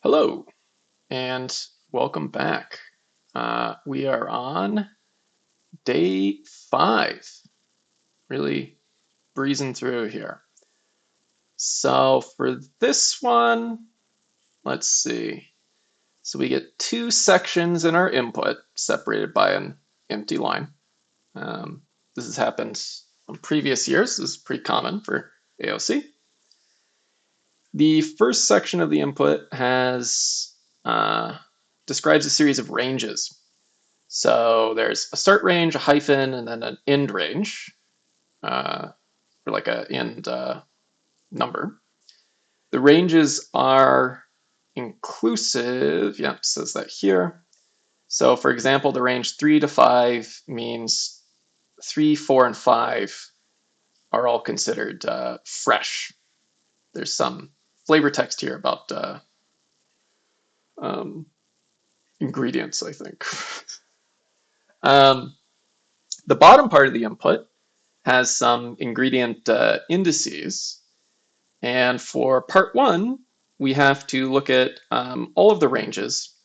Hello and welcome back. We are on day 5, really breezing through here. So for this one, let's see. So we get 2 sections in our input separated by an empty line. This has happened on previous years. This is pretty common for AOC. The first section of the input has describes a series of ranges. So there's a start range, a hyphen, and then an end range, or like a end number. The ranges are inclusive. Yeah, it says that here. So for example, the range 3 to 5 means 3, 4, and 5 are all considered fresh. There's some flavor text here about um, ingredients, I think. The bottom part of the input has some ingredient indices. And for part 1, we have to look at all of the ranges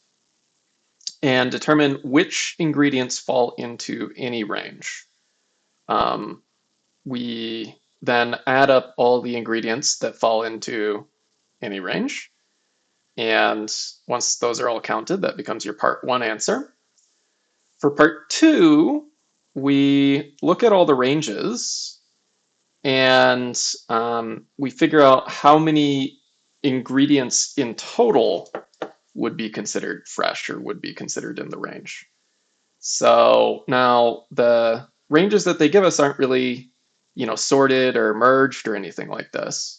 and determine which ingredients fall into any range. We then add up all the ingredients that fall into any range. And once those are all counted, that becomes your part 1 answer. For part 2, we look at all the ranges and we figure out how many ingredients in total would be considered fresh or would be considered in the range. So now the ranges that they give us aren't really, sorted or merged or anything like this.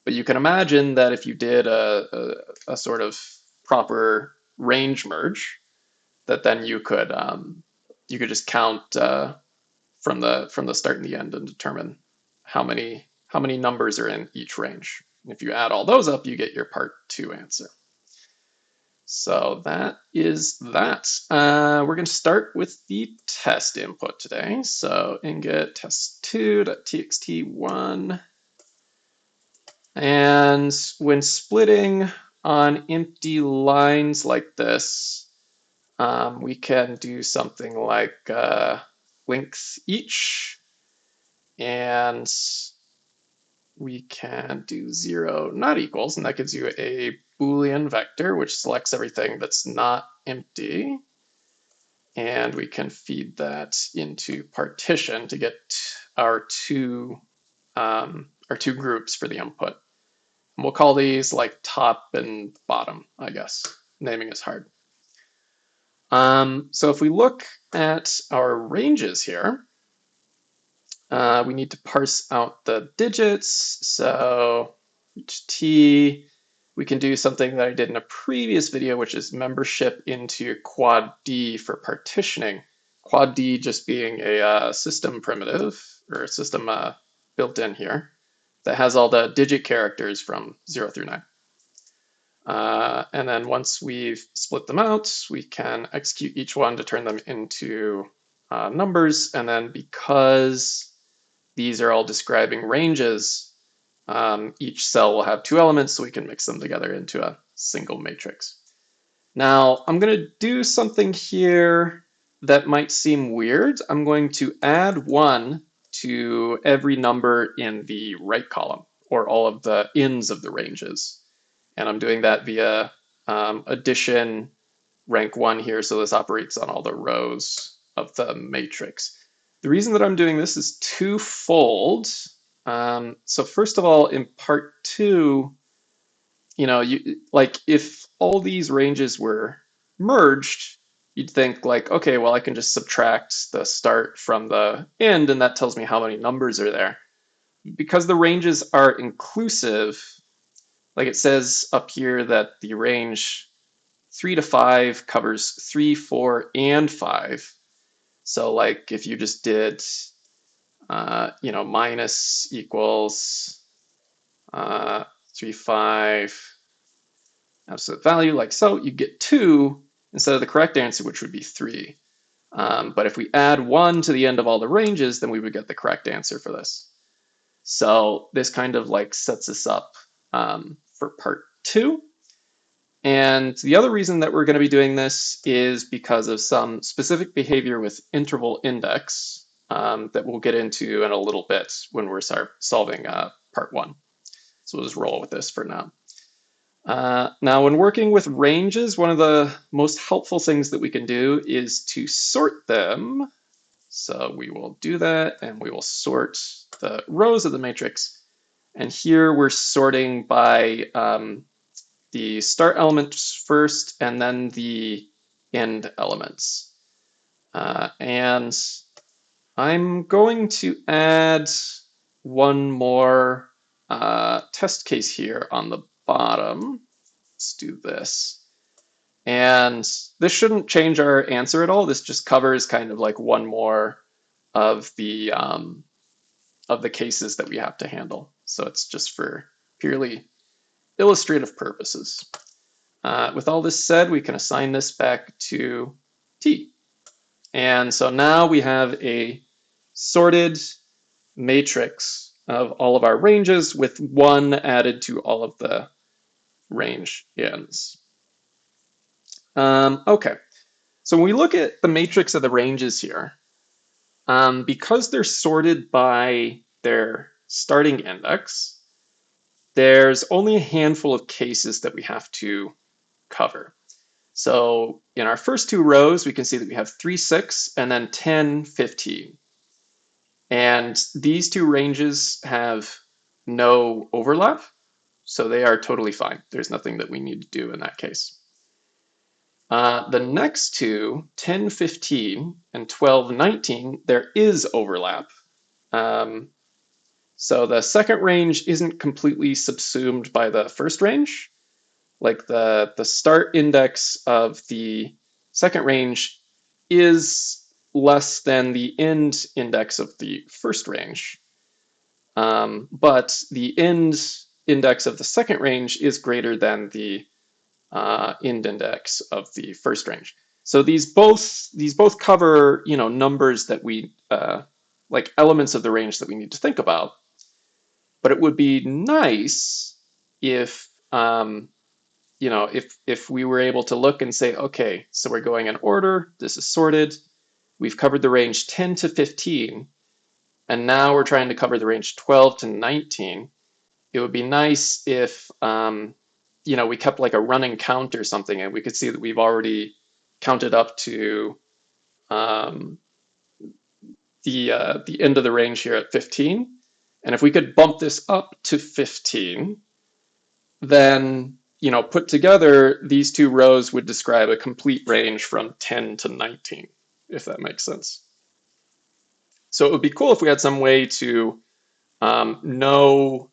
But you can imagine that if you did a sort of proper range merge, that then you could just count from the start and the end and determine how many numbers are in each range. If you add all those up, you get your part 2 answer. So that is that. We're going to start with the test input today. So inget test2.txt1. And when splitting on empty lines like this, we can do something like length each, and we can do 0 not equals, and that gives you a Boolean vector which selects everything that's not empty, and we can feed that into partition to get our two groups for the input. And we'll call these like top and bottom, I guess. Naming is hard. So if we look at our ranges here, we need to parse out the digits. So each T, we can do something that I did in a previous video, which is membership into quad D for partitioning. Quad D just being a system primitive, or a system built in here, that has all the digit characters from 0 through 9. And then once we've split them out, we can execute each one to turn them into numbers. And then because these are all describing ranges, each cell will have 2 elements, so we can mix them together into a single matrix. Now, I'm going to do something here that might seem weird. I'm going to add 1 to every number in the right column, or all of the ends of the ranges. And I'm doing that via addition rank 1 here, so this operates on all the rows of the matrix. The reason that I'm doing this is twofold. So first of all, in part 2, like if all these ranges were merged, you'd think like, okay, well, I can just subtract the start from the end, and that tells me how many numbers are there. Because the ranges are inclusive, like it says up here that the range 3 to 5 covers 3, 4, and 5. So like if you just did, minus equals 3, 5, absolute value, like so, you get 2 instead of the correct answer, which would be 3. But if we add 1 to the end of all the ranges, then we would get the correct answer for this. So this kind of like sets us up for part 2. And the other reason that we're going to be doing this is because of some specific behavior with interval index that we'll get into in a little bit when we're solving part one. So we'll just roll with this for now. Now, when working with ranges, one of the most helpful things that we can do is to sort them. So we will do that, and we will sort the rows of the matrix. And here we're sorting by the start elements first, and then the end elements. And I'm going to add one more test case here on the bottom. Let's do this. And this shouldn't change our answer at all. This just covers kind of like one more of the cases that we have to handle. So it's just for purely illustrative purposes. With all this said, we can assign this back to T. And so now we have a sorted matrix of all of our ranges with one added to all of the range ins. Okay, so when we look at the matrix of the ranges here, because they're sorted by their starting index, there's only a handful of cases that we have to cover. So in our first two rows, we can see that we have 3, 6, and then 10, 15. And these two ranges have no overlap, so they are totally fine. There's nothing that we need to do in that case. The next two, 10, 15, and 12, 19, there is overlap. So the second range isn't completely subsumed by the first range. Like the start index of the second range is less than the end index of the first range. But the end index of the second range is greater than the end index of the first range. So these both cover, you know, numbers that we like elements of the range that we need to think about. But it would be nice if you know, if we were able to look and say, okay, so we're going in order, this is sorted, we've covered the range 10 to 15, and now we're trying to cover the range 12 to 19. It would be nice if, you know, we kept like a running count or something, and we could see that we've already counted up to the end of the range here at 15. And if we could bump this up to 15, then, you know, put together, these two rows would describe a complete range from 10 to 19, if that makes sense. So it would be cool if we had some way to know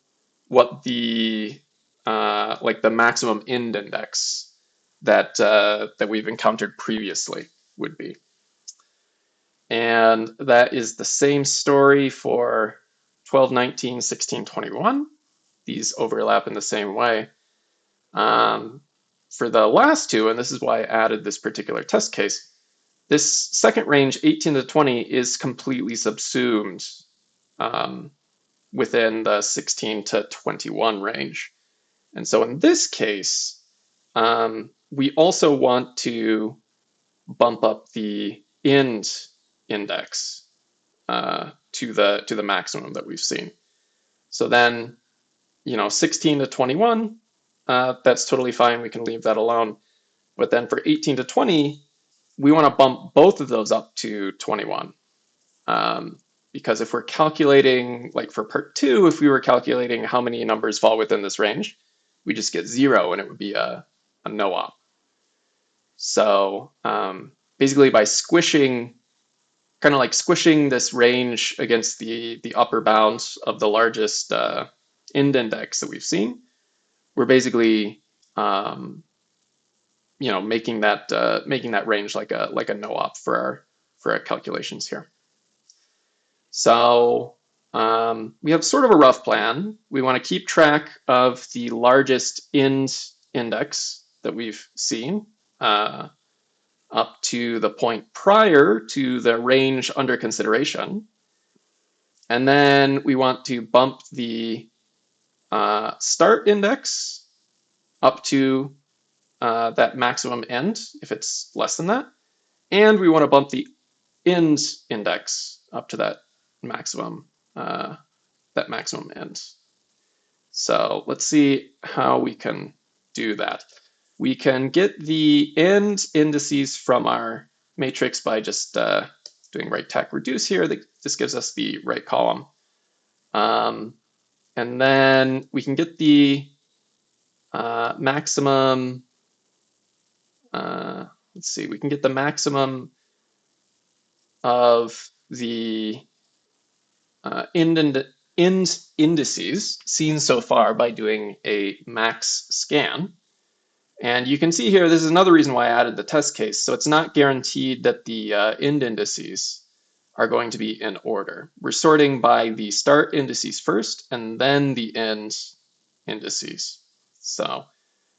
what the like the maximum end index that that we've encountered previously would be. And that is the same story for 12, 19, 16, 21. These overlap in the same way. For the last two, and this is why I added this particular test case, this second range, 18 to 20, is completely subsumed within the 16 to 21 range. And so in this case, we also want to bump up the end index to the maximum that we've seen. So then, you know, 16 to 21, that's totally fine. We can leave that alone. But then for 18 to 20, we want to bump both of those up to 21. Because if we're calculating, like for part two, if we were calculating how many numbers fall within this range, we just get 0 and it would be a no-op. So basically by squishing, kind of like squishing this range against the upper bounds of the largest end index that we've seen, we're basically you know, making that range like a no-op for our calculations here. So we have sort of a rough plan. We want to keep track of the largest end index that we've seen up to the point prior to the range under consideration. And then we want to bump the start index up to that maximum end if it's less than that, and we want to bump the end index up to maximum uh, that maximum end. So let's see how we can do that. We can get the end indices from our matrix by just doing right tack reduce here. This gives us the right column. And then we can get the maximum, let's see, we can get the maximum of the end indices seen so far by doing a max scan. And you can see here, this is another reason why I added the test case. So it's not guaranteed that the end indices are going to be in order. We're sorting by the start indices first and then the end indices. So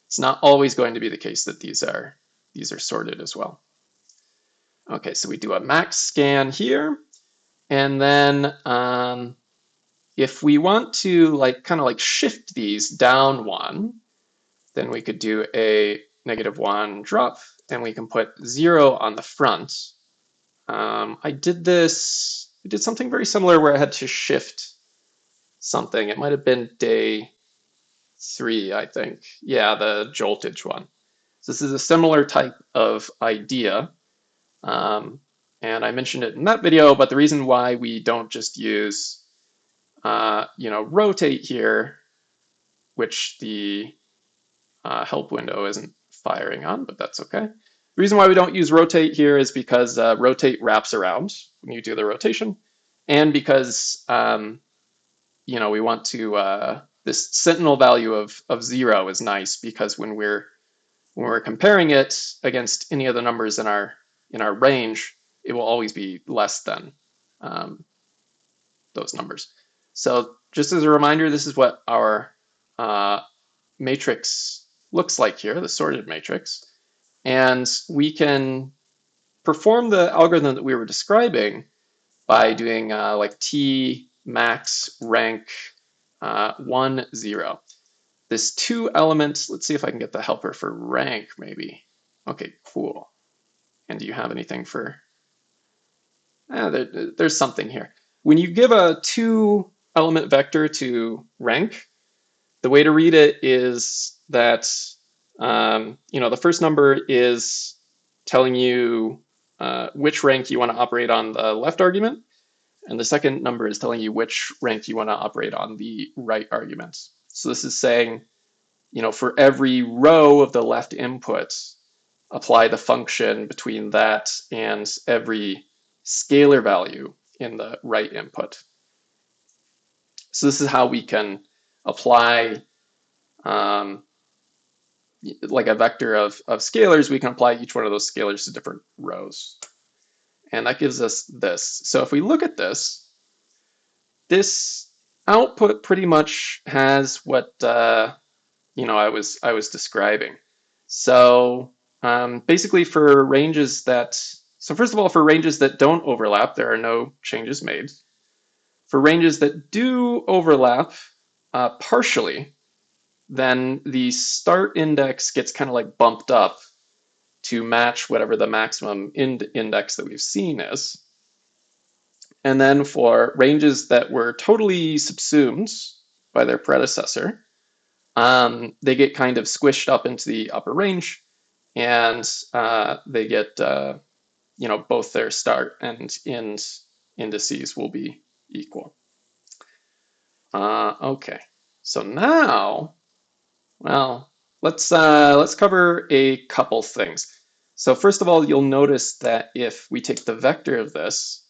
it's not always going to be the case that these are sorted as well. Okay, so we do a max scan here, and then if we want to kind of shift these down one, then we could do a -1 drop, and we can put 0 on the front. I did something very similar where I had to shift something. It might have been day 3, I think. Yeah, the joltage one. So this is a similar type of idea. And I mentioned it in that video, but the reason why we don't just use, rotate here, which the help window isn't firing on, but that's okay. The reason why we don't use rotate here is because rotate wraps around when you do the rotation, and because we want to this sentinel value of 0 is nice because when we're comparing it against any of the numbers in our range, it will always be less than those numbers. So just as a reminder, this is what our matrix looks like here, the sorted matrix. And we can perform the algorithm that we were describing by doing like T max rank 1, 0. This 2 element, let's see if I can get the helper for rank maybe. Okay, cool. And do you have anything for, there's something here. When you give a 2 element vector to rank, the way to read it is that the first number is telling you which rank you want to operate on the left argument, and the second number is telling you which rank you want to operate on the right argument. So this is saying, for every row of the left input, apply the function between that and every scalar value in the right input. So this is how we can apply like a vector of scalars. We can apply each one of those scalars to different rows. And that gives us this. So if we look at this, this output pretty much has what I was describing. So basically for ranges that, so first of all, for ranges that don't overlap, there are no changes made. For ranges that do overlap partially, then the start index gets kind of like bumped up to match whatever the maximum index that we've seen is. And then for ranges that were totally subsumed by their predecessor, they get kind of squished up into the upper range, and they get, both their start and end indices will be equal. Okay, so now, well, let's cover a couple things. So first of all, you'll notice that if we take the vector of this,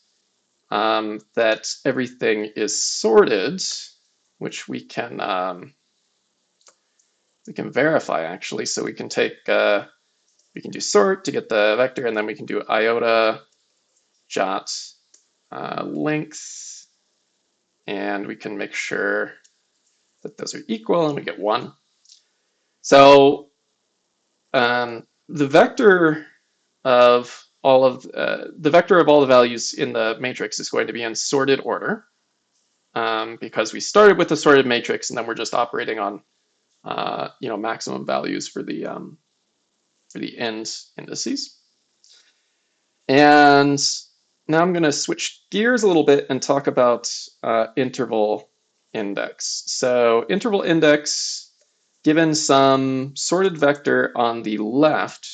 that everything is sorted, which we can verify actually. So we can take we can do sort to get the vector, and then we can do iota jot length, and we can make sure that those are equal, and we get 1. So the vector of all of the values in the matrix is going to be in sorted order, because we started with a sorted matrix, and then we're just operating on maximum values for the for the end indices. And now I'm going to switch gears a little bit and talk about interval index. So interval index, given some sorted vector on the left,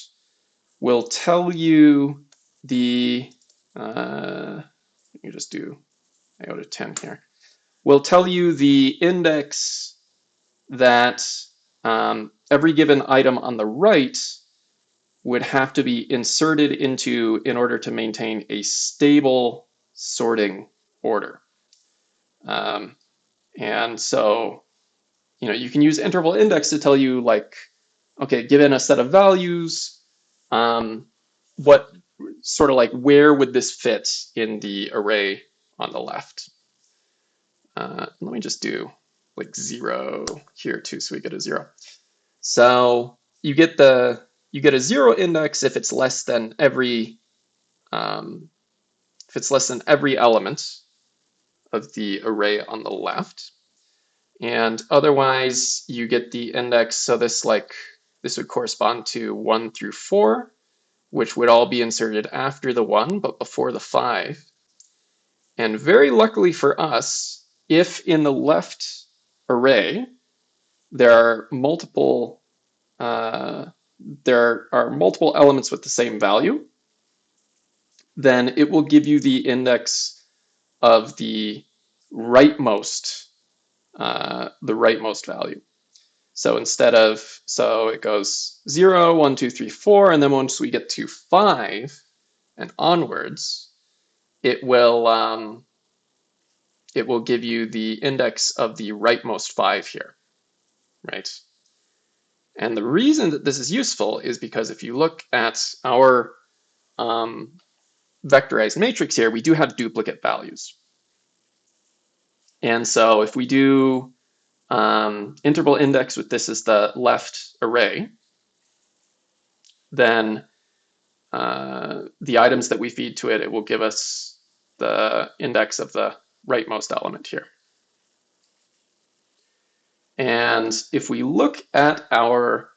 will tell you the, you just do iota 10 here, will tell you the index that every given item on the right would have to be inserted into in order to maintain a stable sorting order. And so, you can use interval index to tell you, like, okay, given a set of values, what sort of like where would this fit in the array on the left? Let me just do like 0 here too, so we get a 0. So you get a 0 index if it's less than every element of the array on the left, and otherwise you get the index. So this would correspond to 1 through 4, which would all be inserted after the 1 but before the 5. And very luckily for us, if in the left array there are multiple elements with the same value, then it will give you the index of the rightmost value. So it goes 0, 1, 2, 3, 4, and then once we get to 5 and onwards, it will give you the index of the rightmost 5 here, right? And the reason that this is useful is because if you look at our vectorized matrix here, we do have duplicate values. And so if we do interval index with this as the left array, then the items that we feed to it, it will give us the index of the rightmost element here. And if we look at our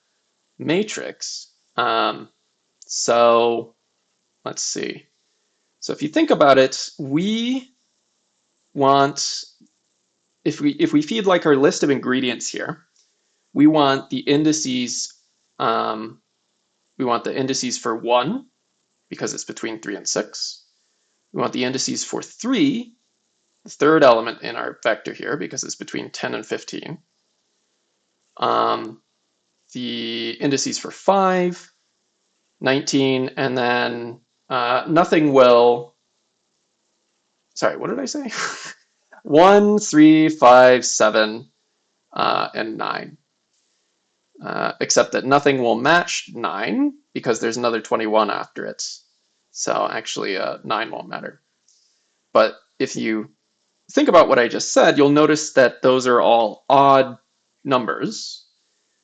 matrix, so let's see. So if you think about it, we want, if we feed like our list of ingredients here, we want the indices for 1 because it's between 3 and 6. We want the indices for 3, the third element in our vector here, because it's between 10 and 15. The indices for 5, 19, and then nothing will, sorry, what did I say? 1, 3, 5, 7, and 9. Except that nothing will match 9 because there's another 21 after it. So actually 9 won't matter. But if you think about what I just said, you'll notice that those are all odd numbers.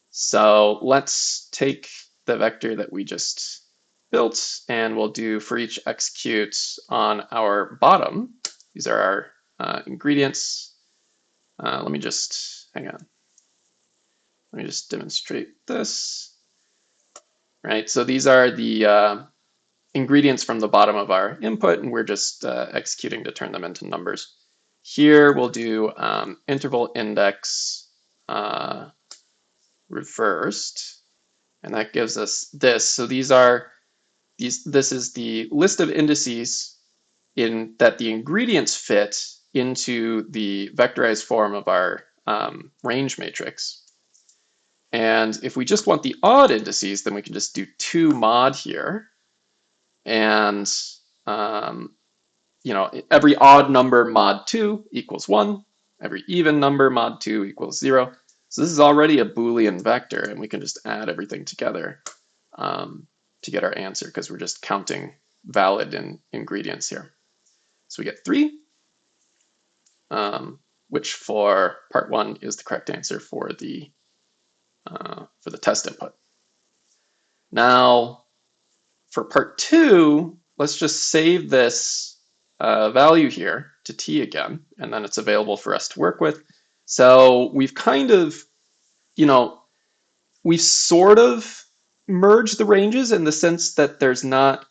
So let's take the vector that we just built and we'll do for each execute on our bottom. These are our ingredients. Let me just, hang on. Let me just demonstrate this. Right, so these are the ingredients from the bottom of our input, and we're just executing to turn them into numbers. Here we'll do interval index reversed, and that gives us this. So this is the list of indices in that the ingredients fit into the vectorized form of our range matrix. And if we just want the odd indices, then we can just do 2 mod here. And every odd number mod 2 equals 1. Every even number mod 2 equals 0. So this is already a Boolean vector, and we can just add everything together to get our answer, because we're just counting valid ingredients here. So we get 3, which for part 1 is the correct answer for the test input. Now, for part 2, let's just save this value here to t again, and then it's available for us to work with. So we've kind of, we've sort of merge the ranges in the sense that there's not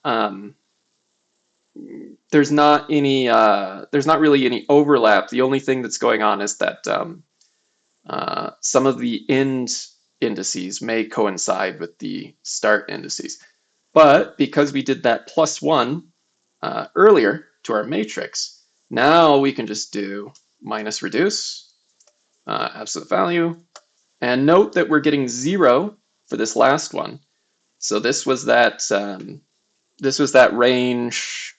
really any overlap. The only thing that's going on is that some of the end indices may coincide with the start indices. But because we did that +1 earlier to our matrix, now we can just do minus reduce, absolute value, and note that we're getting 0 for this last one. So this was that range.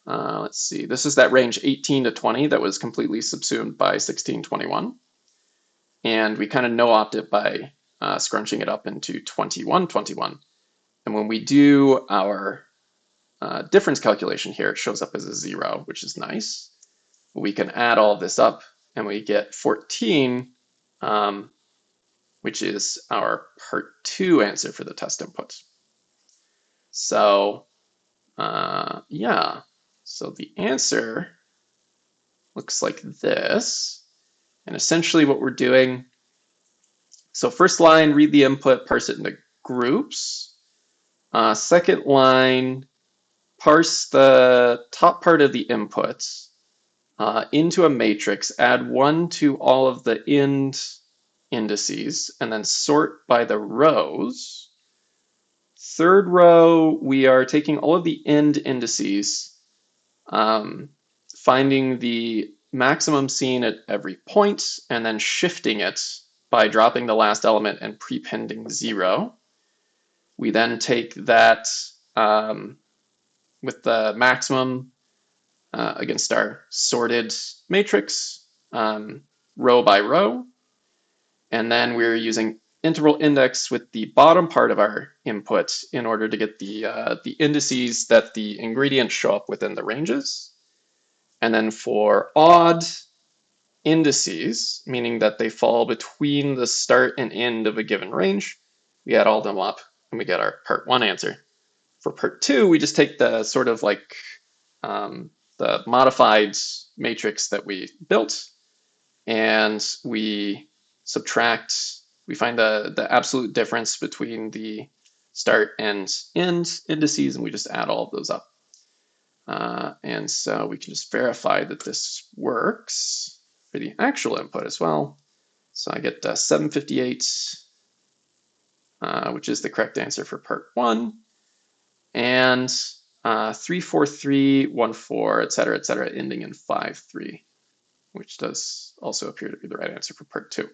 Let's see. This is that range 18 to 20 that was completely subsumed by 1621, and we kind of no-opt it by scrunching it up into 2121. And when we do our difference calculation here, it shows up as a 0, which is nice. We can add all this up, and we get 14, which is our part 2 answer for the test input. So yeah, so the answer looks like this. And essentially what we're doing, so first line, read the input, parse it into groups. Second line, parse the top part of the input into a matrix, add 1 to all of the end indices, and then sort by the rows. Third row, we are taking all of the end indices, finding the maximum seen at every point, and then shifting it by dropping the last element and prepending 0. We then take that with the maximum against our sorted matrix, row by row, and then we're using interval index with the bottom part of our input in order to get the indices that the ingredients show up within the ranges. And then for odd indices, meaning that they fall between the start and end of a given range, we add all of them up and we get our part 1 answer. For part 2, we just take the sort of like the modified matrix that we built, and we subtract, we find the absolute difference between the start and end indices, and we just add all of those up. And so we can just verify that this works for the actual input as well. So I get 758, which is the correct answer for part 1, and 34314, et cetera, ending in 53, which does also appear to be the right answer for part 2.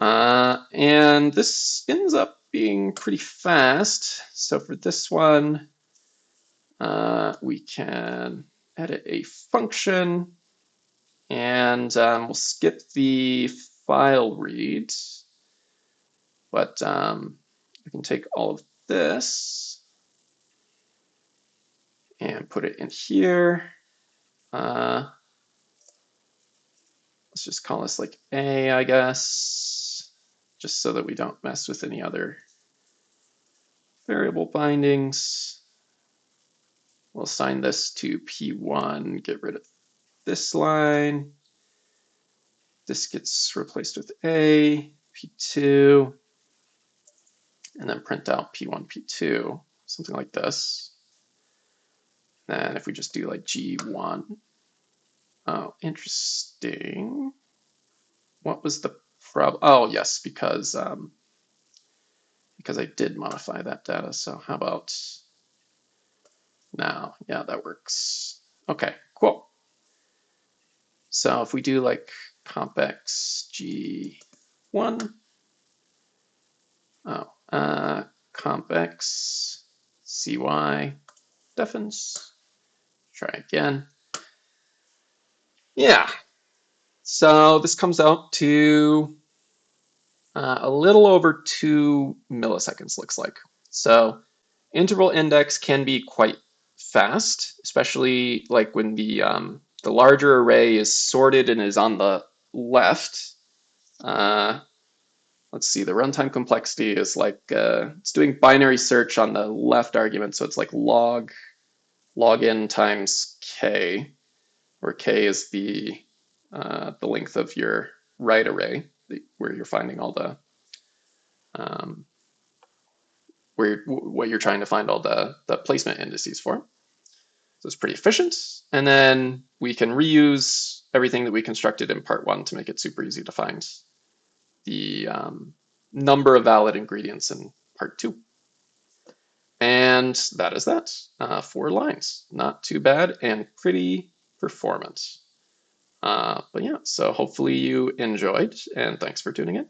And this ends up being pretty fast. So for this one, we can edit a function, and we'll skip the file read, but we can take all of this and put it in here. Let's just call this like A, I guess, just so that we don't mess with any other variable bindings. We'll assign this to P1, get rid of this line. This gets replaced with A, P2, and then print out P1, P2, something like this. And if we just do like G1, oh, interesting. What was the problem? Oh, yes, because I did modify that data. So how about now? Yeah, that works. Okay, cool. So if we do like compx G1, compx cy deafens. Try again. Yeah. So this comes out to a little over 2 milliseconds, looks like. So interval index can be quite fast, especially like when the larger array is sorted and is on the left. Let's see, the runtime complexity is like, it's doing binary search on the left argument, so it's like log n times k, where k is the length of your right array, where you're finding all the what you're trying to find all the placement indices for. So it's pretty efficient. And then we can reuse everything that we constructed in part one to make it super easy to find the number of valid ingredients in part two. And that is that. 4 lines. Not too bad and pretty performant. But yeah, so hopefully you enjoyed, and thanks for tuning in.